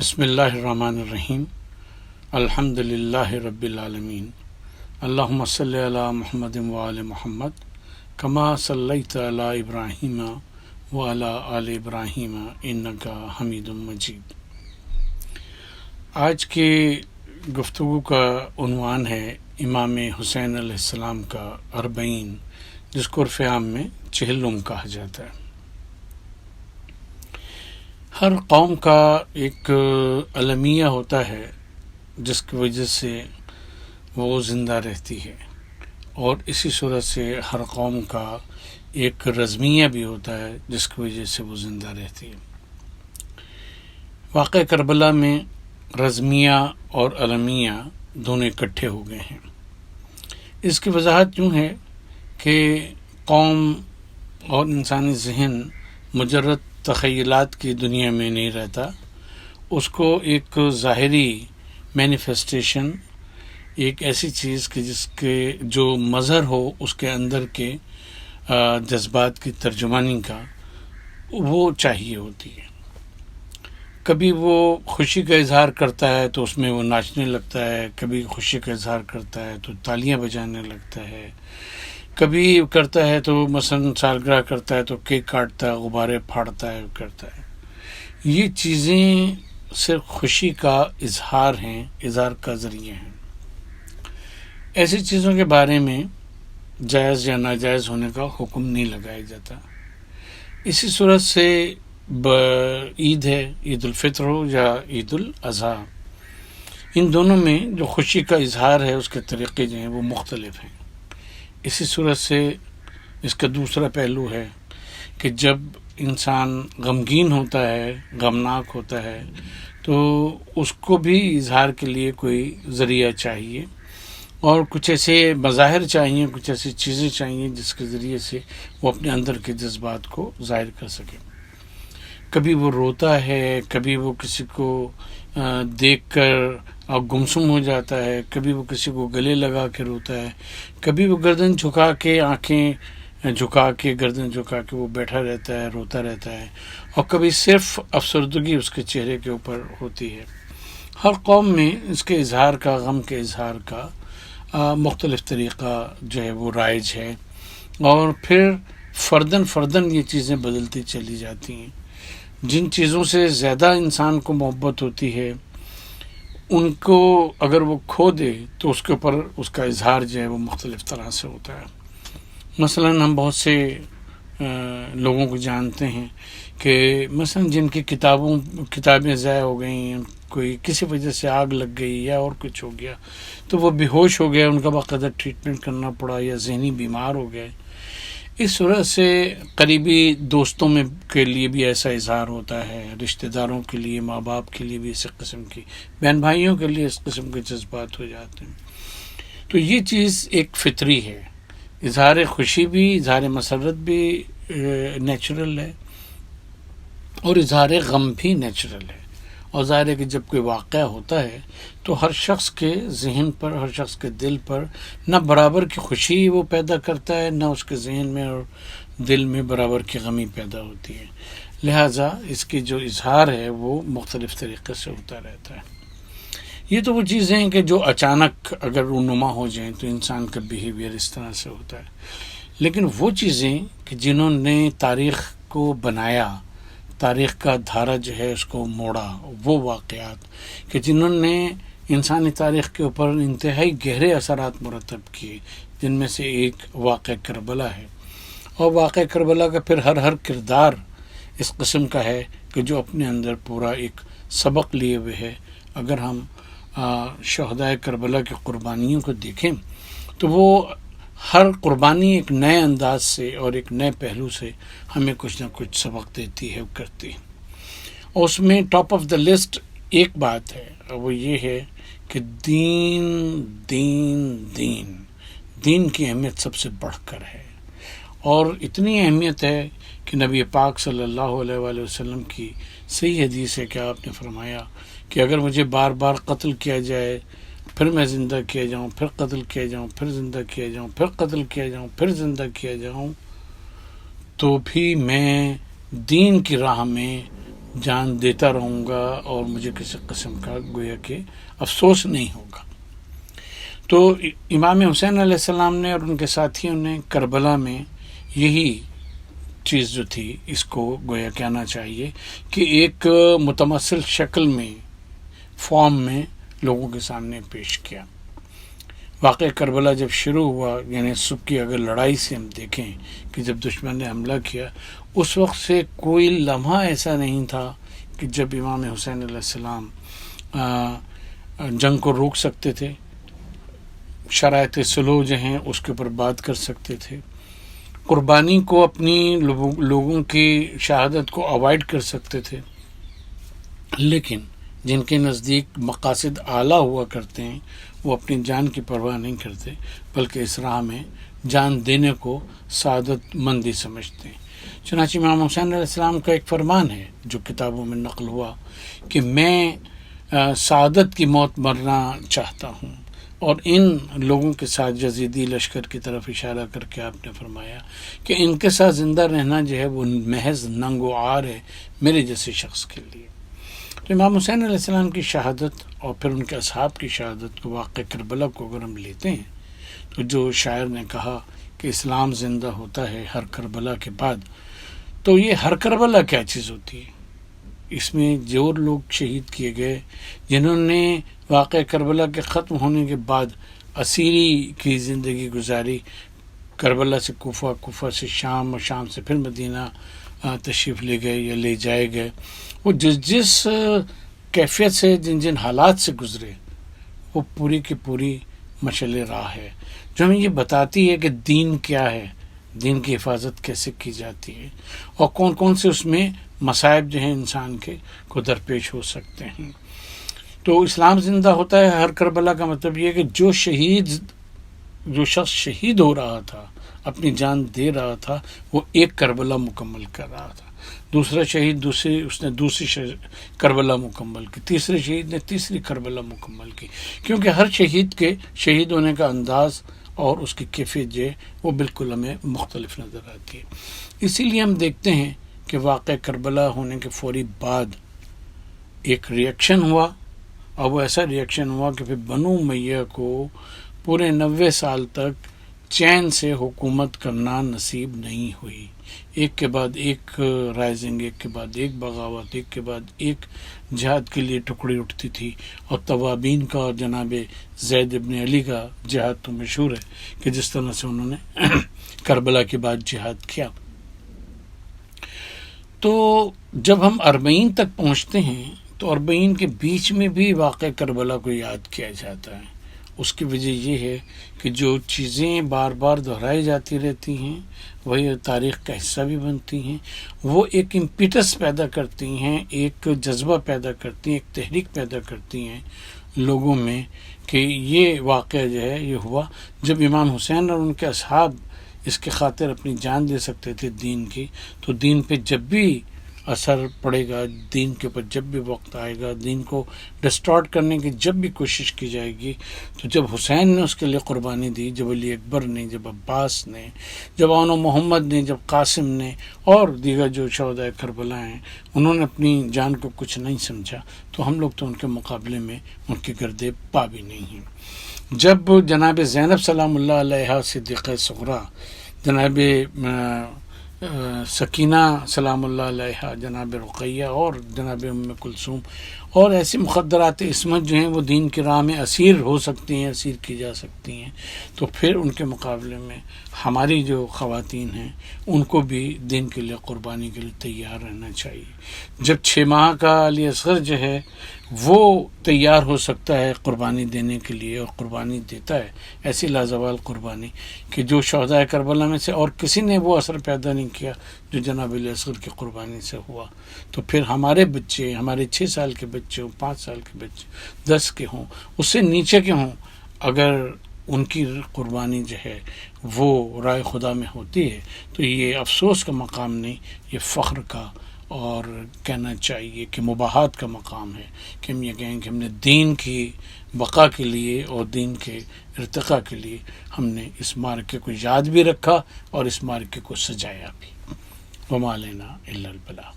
بسم اللہ الرحمن الرحیم الحمد للہ رب العالمین اللہم صلی علی محمد وآل محمد کما صلیت علی ابراہیم وعلی آل ابراہیم انک حمید مجید۔ آج کی گفتگو کا عنوان ہے امام حسین علیہ السلام کا اربعین، جس کو عرف عام میں چہلم کہا جاتا ہے۔ ہر قوم کا ایک المیہ ہوتا ہے جس کی وجہ سے وہ زندہ رہتی ہے، اور اسی صورت سے ہر قوم کا ایک رزمیہ بھی ہوتا ہے جس کی وجہ سے وہ زندہ رہتی ہے۔ واقعہ کربلا میں رزمیہ اور المیہ دونوں اکٹھے ہو گئے ہیں۔ اس کی وضاحت یوں ہے کہ قوم اور انسانی ذہن مجرد تخیلات کی دنیا میں نہیں رہتا، اس کو ایک ظاہری مینیفیسٹیشن، ایک ایسی چیز کہ جس کے جو مظہر ہو اس کے اندر کے جذبات کی ترجمانی کا، وہ چاہیے ہوتی ہے۔ کبھی وہ خوشی کا اظہار کرتا ہے تو اس میں وہ ناچنے لگتا ہے، کبھی خوشی کا اظہار کرتا ہے تو تالیاں بجانے لگتا ہے، کبھی کرتا ہے تو مثلا سالگرہ کرتا ہے تو کیک کاٹتا ہے، غبارے پھاڑتا ہے، کرتا ہے۔ یہ چیزیں صرف خوشی کا اظہار ہیں، اظہار کا ذریعہ ہیں۔ ایسی چیزوں کے بارے میں جائز یا ناجائز ہونے کا حکم نہیں لگایا جاتا۔ اسی صورت سے عید ہے، عید الفطر ہو یا عید الاضحیٰ، ان دونوں میں جو خوشی کا اظہار ہے اس کے طریقے جو ہیں وہ مختلف ہیں۔ اسی صورت سے اس کا دوسرا پہلو ہے کہ جب انسان غمگین ہوتا ہے، غمناک ہوتا ہے، تو اس کو بھی اظہار کے لیے کوئی ذریعہ چاہیے، اور کچھ ایسے مظاہر چاہیے، کچھ ایسی چیزیں چاہیے جس کے ذریعے سے وہ اپنے اندر کے جذبات کو ظاہر کر سکے۔ کبھی وہ روتا ہے، کبھی وہ کسی کو دیکھ کر گمسم ہو جاتا ہے، کبھی وہ کسی کو گلے لگا کے روتا ہے، کبھی وہ گردن جھکا کے، آنکھیں جھکا کے، گردن جھکا کے وہ بیٹھا رہتا ہے، روتا رہتا ہے، اور کبھی صرف افسردگی اس کے چہرے کے اوپر ہوتی ہے۔ ہر قوم میں اس کے اظہار کا، غم کے اظہار کا مختلف طریقہ جو ہے وہ رائج ہے، اور پھر فرداً فرداً یہ چیزیں بدلتی چلی جاتی ہیں۔ جن چیزوں سے زیادہ انسان کو محبت ہوتی ہے ان کو اگر وہ کھو دے تو اس کے اوپر اس کا اظہار جو ہے وہ مختلف طرح سے ہوتا ہے۔ مثلا ہم بہت سے لوگوں کو جانتے ہیں کہ مثلا جن کی کتابیں ضائع ہو گئیں، کوئی کسی وجہ سے آگ لگ گئی یا اور کچھ ہو گیا تو وہ بے ہوش ہو گیا، ان کا باقاعدہ ٹریٹمنٹ کرنا پڑا، یا ذہنی بیمار ہو گئے۔ اس صورت سے قریبی دوستوں میں کے لیے بھی ایسا اظہار ہوتا ہے، رشتہ داروں کے لیے، ماں باپ کے لیے بھی اس قسم کی، بہن بھائیوں کے لیے اس قسم کے جذبات ہو جاتے ہیں۔ تو یہ چیز ایک فطری ہے۔ اظہار خوشی بھی، اظہار مسرت بھی نیچرل ہے، اور اظہار غم بھی نیچرل ہے۔ اور ظاہر ہے کہ جب کوئی واقعہ ہوتا ہے تو ہر شخص کے ذہن پر، ہر شخص کے دل پر نہ برابر کی خوشی وہ پیدا کرتا ہے، نہ اس کے ذہن میں اور دل میں برابر کی غمی پیدا ہوتی ہے، لہٰذا اس کی جو اظہار ہے وہ مختلف طریقے سے ہوتا رہتا ہے۔ یہ تو وہ چیزیں ہیں کہ جو اچانک اگر رونما ہو جائیں تو انسان کا بیہیویئر اس طرح سے ہوتا ہے، لیکن وہ چیزیں کہ جنہوں نے تاریخ کو بنایا، تاریخ کا دھارا جو ہے اس کو موڑا، وہ واقعات کہ جنہوں نے انسانی تاریخ کے اوپر انتہائی گہرے اثرات مرتب کیے، جن میں سے ایک واقعہ کربلا ہے، اور واقعہ کربلا کا پھر ہر کردار اس قسم کا ہے کہ جو اپنے اندر پورا ایک سبق لیے ہوئے ہے۔ اگر ہم شہدائے کربلا کی قربانیوں کو دیکھیں تو وہ ہر قربانی ایک نئے انداز سے اور ایک نئے پہلو سے ہمیں کچھ نہ کچھ سبق دیتی ہے، کرتی ہے۔ اور اس میں ٹاپ آف دا لسٹ ایک بات ہے، اور وہ یہ ہے کہ دین دین دین دین کی اہمیت سب سے بڑھ کر ہے، اور اتنی اہمیت ہے کہ نبی پاک صلی اللہ علیہ وآلہ وسلم کی صحیح حدیث ہے کہ آپ نے فرمایا کہ اگر مجھے بار بار قتل کیا جائے، پھر میں زندہ کیا جاؤں، پھر قتل کیا جاؤں، پھر زندہ کیا جاؤں، پھر قتل کیا جاؤں، پھر زندہ کیا جاؤں، تو بھی میں دین کی راہ میں جان دیتا رہوں گا اور مجھے کسی قسم کا گویا کہ افسوس نہیں ہوگا۔ تو امام حسین علیہ السلام نے اور ان کے ساتھیوں نے کربلا میں یہی چیز جو تھی اس کو گویا کہنا چاہیے کہ ایک متمثل شکل میں، فارم میں لوگوں کے سامنے پیش کیا۔ واقعہ کربلا جب شروع ہوا، یعنی صبح کی اگر لڑائی سے ہم دیکھیں کہ جب دشمن نے حملہ کیا، اس وقت سے کوئی لمحہ ایسا نہیں تھا کہ جب امام حسین علیہ السلام جنگ کو روک سکتے تھے، شرائط صلح جو ہیں اس کے اوپر بات کر سکتے تھے، قربانی کو، اپنی لوگوں کی شہادت کو اوائڈ کر سکتے تھے، لیکن جن کے نزدیک مقاصد اعلیٰ ہوا کرتے ہیں وہ اپنی جان کی پرواہ نہیں کرتے، بلکہ اس راہ میں جان دینے کو سعادت مندی سمجھتے ہیں۔ چنانچہ امام حسین علیہ السلام کا ایک فرمان ہے جو کتابوں میں نقل ہوا کہ میں سعادت کی موت مرنا چاہتا ہوں، اور ان لوگوں کے ساتھ یزیدی لشکر کی طرف اشارہ کر کے آپ نے فرمایا کہ ان کے ساتھ زندہ رہنا جو ہے وہ محض ننگ و عار ہے میرے جیسے شخص کے لیے۔ تو امام حسین علیہ السلام کی شہادت اور پھر ان کے اصحاب کی شہادت کو، واقع کربلا کو اگر ہم لیتے ہیں تو جو شاعر نے کہا کہ اسلام زندہ ہوتا ہے ہر کربلا کے بعد، تو یہ ہر کربلا کیا چیز ہوتی ہے؟ اس میں جو لوگ شہید کیے گئے، جنہوں نے واقع کربلا کے ختم ہونے کے بعد اسیری کی زندگی گزاری، کربلا سے کوفہ، کوفہ سے شام اور شام سے پھر مدینہ تشریف لے گئے یا لے جائے گئے، وہ جس کیفیت سے، جن حالات سے گزرے، وہ پوری کی پوری مشعل راہ ہے جو ہمیں یہ بتاتی ہے کہ دین کیا ہے، دین کی حفاظت کیسے کی جاتی ہے، اور کون کون سے اس میں مصائب جو ہیں انسان کے کو درپیش ہو سکتے ہیں۔ تو اسلام زندہ ہوتا ہے ہر کربلا کا مطلب یہ ہے کہ جو شخص شہید ہو رہا تھا، اپنی جان دے رہا تھا، وہ ایک کربلا مکمل کر رہا تھا، دوسرا شہید اس نے دوسری کربلا مکمل کی، تیسرے شہید نے تیسری کربلا مکمل کی، کیونکہ ہر شہید کے شہید ہونے کا انداز اور اس کی کیفیت جو ہے وہ بالکل ہمیں مختلف نظر آتی ہے۔ اسی لیے ہم دیکھتے ہیں کہ واقع کربلا ہونے کے فوری بعد ایک ریئیکشن ہوا، اور وہ ایسا ریئیکشن ہوا کہ پھر بنو امیہ کو پورے 90 سال تک چین سے حکومت کرنا نصیب نہیں ہوئی۔ ایک کے بعد ایک رائزنگ، ایک کے بعد ایک بغاوت، ایک کے بعد ایک جہاد کے لیے ٹکڑی اٹھتی تھی، اور توابین کا اور جناب زید ابن علی کا جہاد تو مشہور ہے کہ جس طرح سے انہوں نے کربلا کے بعد جہاد کیا۔ تو جب ہم 40 تک پہنچتے ہیں تو 40 کے بیچ میں بھی واقع کربلا کو یاد کیا جاتا ہے۔ اس کی وجہ یہ ہے کہ جو چیزیں بار بار دہرائی جاتی رہتی ہیں وہی تاریخ کا حصہ بھی بنتی ہیں، وہ ایک امپیٹس پیدا کرتی ہیں، ایک جذبہ پیدا کرتی ہیں، ایک تحریک پیدا کرتی ہیں لوگوں میں کہ یہ واقعہ جو ہے یہ ہوا جب امام حسین اور ان کے اصحاب اس کے خاطر اپنی جان دے سکتے تھے دین کی، تو دین پہ جب بھی اثر پڑے گا، دین کے اوپر جب بھی وقت آئے گا، دین کو ڈسٹارٹ کرنے کی جب بھی کوشش کی جائے گی، تو جب حسین نے اس کے لیے قربانی دی، جب علی اکبر نے، جب عباس نے، جب آن محمد نے، جب قاسم نے اور دیگر جو شہداء کربلا ہیں، انہوں نے اپنی جان کو کچھ نہیں سمجھا، تو ہم لوگ تو ان کے مقابلے میں ان کے گردے پا بھی نہیں ہیں۔ جب جناب زینب سلام اللہ علیہا صدیقہ صغریٰ، جناب سکینہ سلام اللہ علیہا، جناب رقیہ اور جناب ام کلثوم اور ایسی مخدرات عصمت جو ہیں وہ دین کی راہ میں اسیر ہو سکتی ہیں، اسیر کی جا سکتی ہیں، تو پھر ان کے مقابلے میں ہماری جو خواتین ہیں ان کو بھی دین کے لیے قربانی کے لیے تیار رہنا چاہیے۔ جب 6 ماہ کا علی اصغر جو ہے وہ تیار ہو سکتا ہے قربانی دینے کے لیے اور قربانی دیتا ہے، ایسی لازوال قربانی کہ جو شہداء کربلا میں سے اور کسی نے وہ اثر پیدا نہیں کیا جو جناب علی اصغر کی قربانی سے ہوا، تو پھر ہمارے بچے، ہمارے 6 سال کے بچے ہوں، 5 سال کے بچے، 10 کے ہوں، اس سے نیچے کے ہوں، اگر ان کی قربانی جو ہے وہ رائے خدا میں ہوتی ہے تو یہ افسوس کا مقام نہیں، یہ فخر کا اور کہنا چاہیے کہ مباحات کا مقام ہے کہ ہم یہ کہیں کہ ہم نے دین کی بقا کے لیے اور دین کے ارتقاء کے لیے ہم نے اس معرکے کو یاد بھی رکھا اور اس معرکے کو سجایا بھی۔ وما علینا الا البلاغ۔